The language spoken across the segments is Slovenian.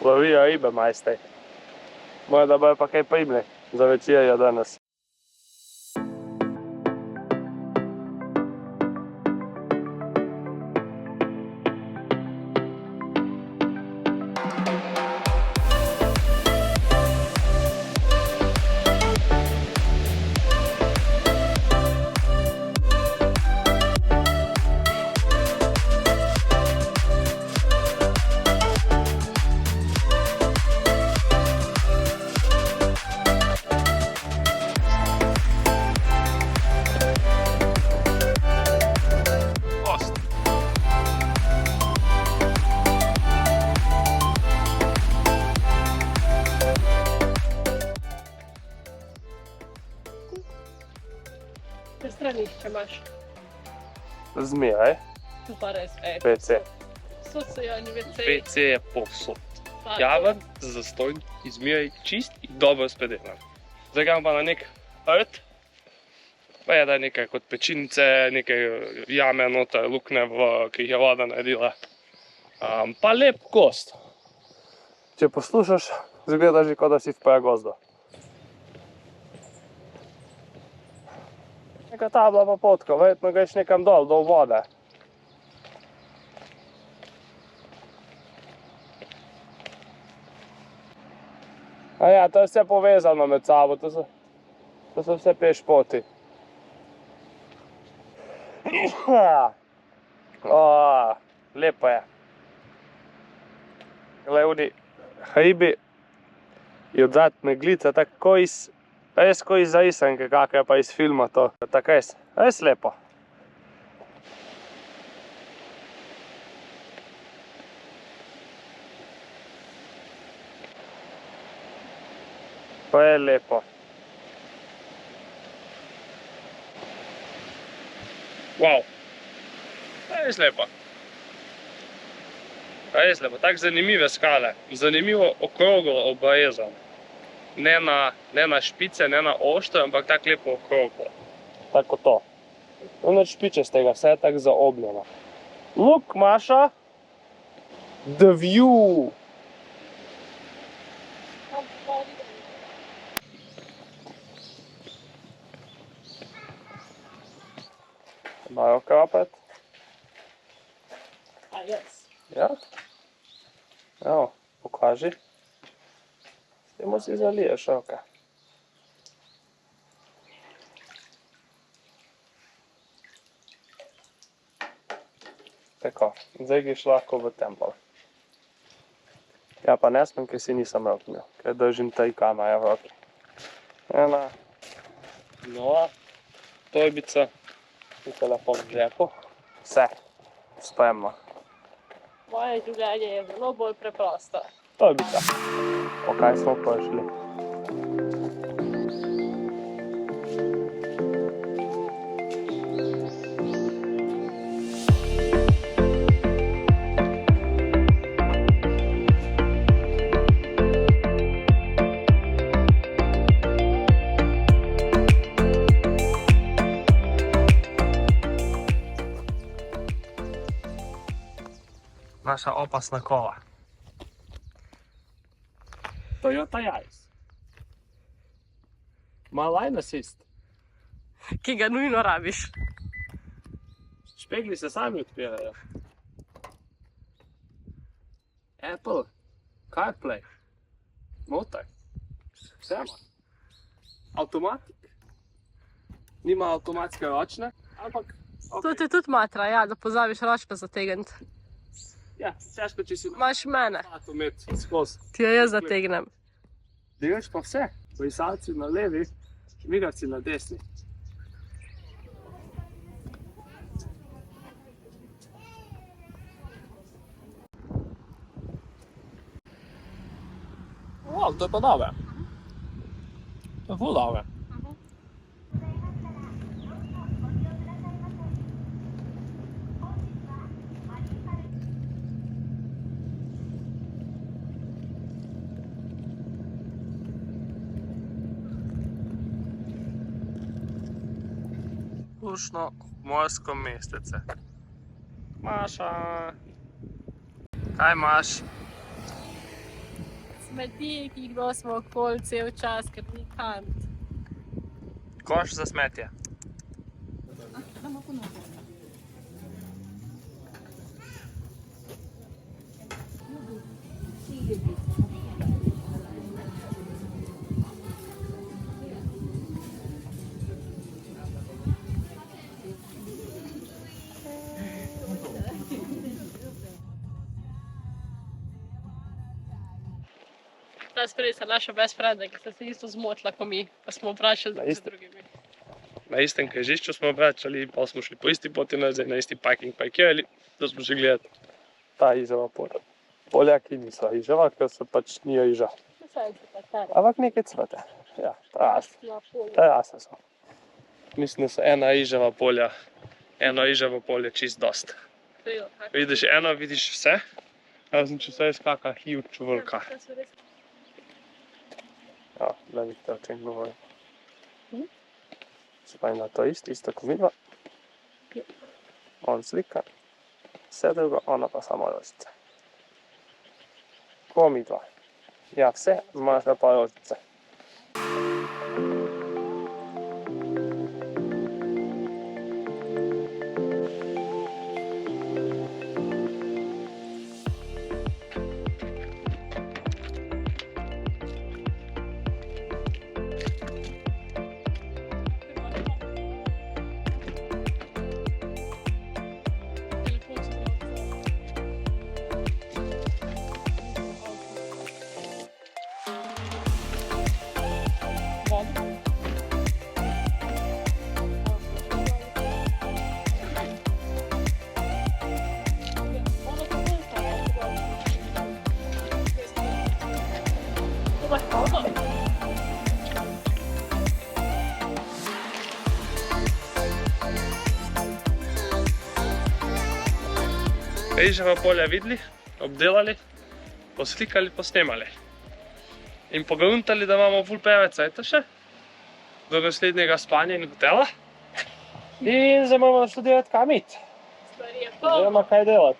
Lovijo ribe majstej. Moja da bojo pa kaj primli za večerjo danes. Stranišče imaš. Zmeraj. To pa res, WC. So se javni WC. WC je povsod. Javen, zastojn, izmeraj čist in dobro spedelan. Zdaj gremo pa na nek rt, pa je da nekaj kot pečinice, nekaj jame noter, lukne, ki jih je voda naredila. Pa lep gozd. Če poslušaš, zgleda že kot da si v pragozdu. Neka tabla pa potka, verjetno greš nekam dol, do vode. A ja, to je vse povezano med sabo, to so vse pešpoti. Lepo je. Glej, oni hribi in odzad meglica, tako res ko iz risanke, kakor je pa iz filma to. Tako res lepo. Pa je lepo. Wow. Res lepo. Res lepo, tako zanimive skale. Zanimivo okroglo obrezano. Ne na špice, ne na oštro, ampak tako lepo okroglo. Tako to. Nič špičastega, vse je tako zaobljeno. Look, Maša! The view! Imajo krapet? A jes. Ja? Evo, pokaži. S temu si zaliješ roke. Tako, zdaj greš lahko v tempel. Ja, pa ne smem, ker si nisem rok imel, ker držim 3 kamere v roki. Ena, No, torbica. in telefon v žepu. Vse, spremno. Moje življenje je zelo bolj preprosto. Torbica. Po kaj smo prišli? Naša opasna kola. Toyota Yaris. Ima line assist. Ki ga nujno rabiš. Špegli se sami odpirajo. Apple, CarPlay, motor, vse ima. Avtomatik. Nima avtomatske ročne, ampak To ti tudi matra, ja, da pozabiš ročno zategniti. ja, težko, če si Imaš mene, avto imeti skozi. ti jo jaz zategnem. Delaš pa vse, brisalci na levi, žvigarci na desni. Wow, to je pa dobro. To je ful dobro. Lušno morsko mestece. Maša, kaj imaš? smeti, ki jih nosimo okoli cel čas, ker ni kant. Koš za smetje. Ta spredi se naša best frienda, ki sta se isto zmotila ko mi, pa smo vprašali Na z istem. drugimi. Na istem križišču smo vračali, pa smo šli po isti poti nazaj, na isti parking parkirali, da smo šli gledati. Ta ižava polja. Polja, ki niso ižava, ker se pač nijo iža. Saj se pa tare. Ampak nekaj cvete. Ja, Na polju. terase so. Mislim, da so ena ižava polja, eno ižavo polje čist dost. Krivo, kako? Vidiš eno, vidiš vse, razen če se skaka huge vulka. Ja, to so res- Ja, da vidite, o čem govorim. Mhm. Se pravi, na to isto ko midva. Ja. On slika, vse drugo, ona pa samo rožice. Ko midva. Ja, vse, imaš pa rožice. Telefon se zelo Voda. Ona to ne To baš voda. Ižava polja videli, obdelali, poslikali, posnemali. In pogruntali, da imamo ful peve cajta še, do naslednjega spanja in hotela. In zdaj moramo študirati kam iti. Stvari je Oziroma, kaj delati.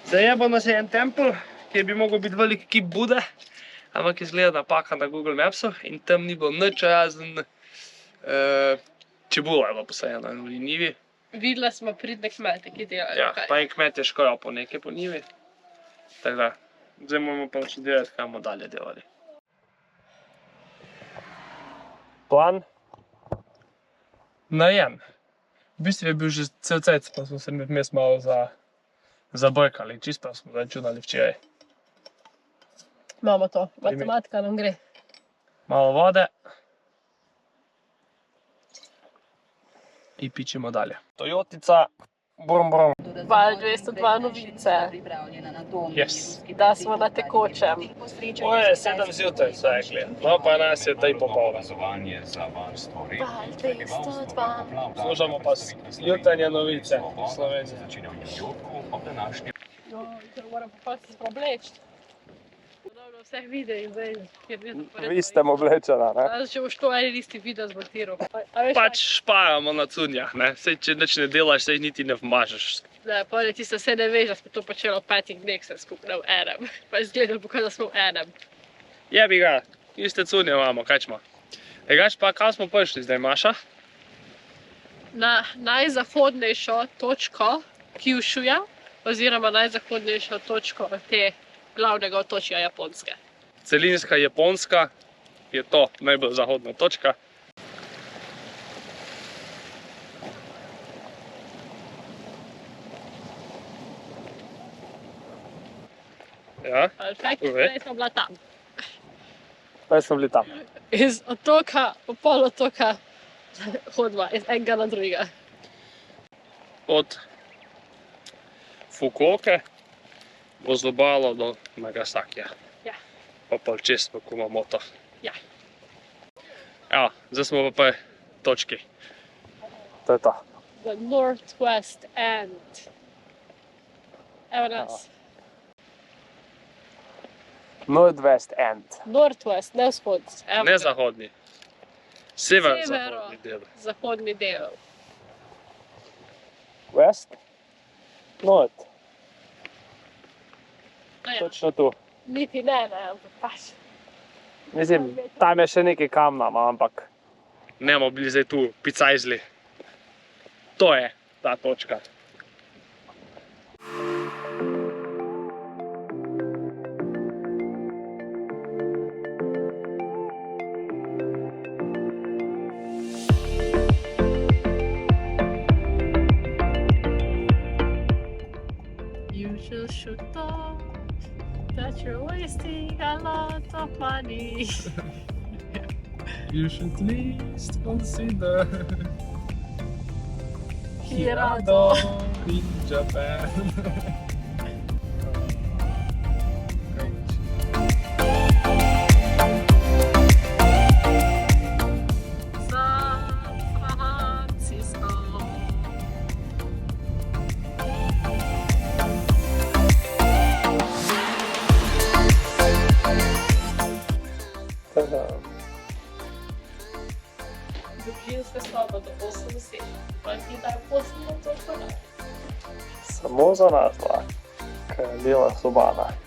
Zajebo nas je en tempelj, ki bi mogel biti velik kip Bude, ampak izgleda napaka na Google Mapsu in tam ni bilo nič razen čebula je bila posajena v njivi. Videla smo pridne kmete, ki delajo Ja, kaj. pa en kmet je škropal nekaj po njivi. Tako da, zdaj moramo pa študirati, kaj bomo dalje delali. Plan? Najem. V bistvu je bil že cel cajt, pa smo se vmes malo zabrkali, čisto pa smo računali včeraj. Imamo to, matematika nam gre. Malo vode. In pičemo dalje. Toyotica, brum brum. Val 202 novice, Yes. da smo na tekočem. Moje je 7 zjutraj, so rekli. No, pa nas je 3 popoldan. Val 202. Slušamo pa jutranje novice v Sloveniji. No, ker moram pa se sprobleči. Podobno vseh videih zdaj, ker je to Vi ste oblečena, ne? Zdaj, če boš to en isti video zmontiral. A veš, Pač šparamo na cunjah, ne. Sej, če nič ne delaš, sej jih niti ne vmažeš. da pol je tisto vse ne veš, da smo to počeli v 5 dneh vse skupaj v enem. Pa je izgledalo, da smo v enem. Jebi ga, iste cunje imamo, kaj ćemo. Egač pa, kam smo prišli zdaj, Maša? Na najzahodnejšo točko Kyushuja, oziroma najzahodnejšo točko te glavnega otočja Japonske. Celinska Japonska je to najbolj zahodna točka. Ja, Perfekt, Ove. zdaj smo bila tam. Zdaj smo bili tam. Iz otoka, po pol otoka, hodva iz enega na drugega. od Fukuoke bo z obalo do Nagasakija. Ja. Pa pol čez v Kumamoto. Ja. Ja, zdaj smo pa pri točki. To je to. The northwest end. Evo nas. Northwest End. Northwest, ne vzhod. Evo Ne ga. zahodni. Sever-zahodni del. Zahodni del. West? North. No ja. Točno tu. Niti ne, ampak pač. Mislim, tam je še nekaj kamna, ampak Ne bomo bili zdaj tu picajzli. To je ta točka. You should know that you're wasting a lot of money. You should at least consider Hirado. in Japan. San Francisco. Družinska soba do 80, pa ti daj 8 na to. samo za nas dva, ker je bila sobana.